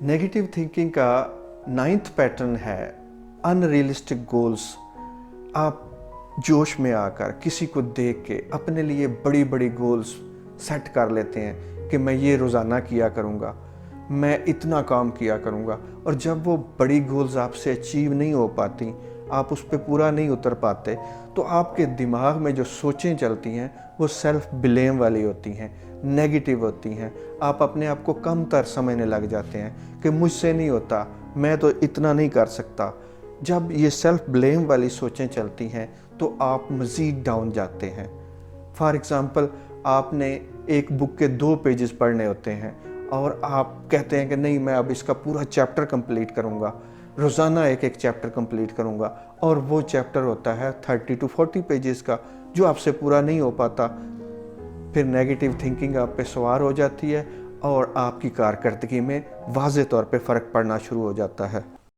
Negative thinking का 9th pattern है unrealistic goals. आप जोश में आकर किसी को देख के अपने लिए बड़ी बड़ी गोल्स सेट कर लेते हैं कि मैं ये रोज़ाना किया करूँगा, मैं इतना काम किया करूँगा, और जब वो बड़ी गोल्स आपसे अचीव नहीं हो पाती, आप उस पर पूरा नहीं उतर पाते, तो आपके दिमाग में जो सोचें चलती हैं वो सेल्फ ब्लेम वाली होती हैं, नेगेटिव होती हैं। आप अपने आप को कमतर समझने लग जाते हैं कि मुझसे नहीं होता, मैं तो इतना नहीं कर सकता। जब ये सेल्फ ब्लेम वाली सोचें चलती हैं तो आप मज़ीद डाउन जाते हैं। फॉर एग्ज़ाम्पल, आपने एक बुक के 2 पेजेस पढ़ने होते हैं और आप कहते हैं कि नहीं, मैं अब इसका पूरा चैप्टर कंप्लीट करूँगा, रोज़ाना एक एक चैप्टर कंप्लीट करूँगा, और वो चैप्टर होता है 30 to 40 पेजेस का, जो आपसे पूरा नहीं हो पाता। फिर नेगेटिव थिंकिंग आप पे सवार हो जाती है और आपकी कारकर्दगी में वाज़े तौर पे फ़र्क पड़ना शुरू हो जाता है।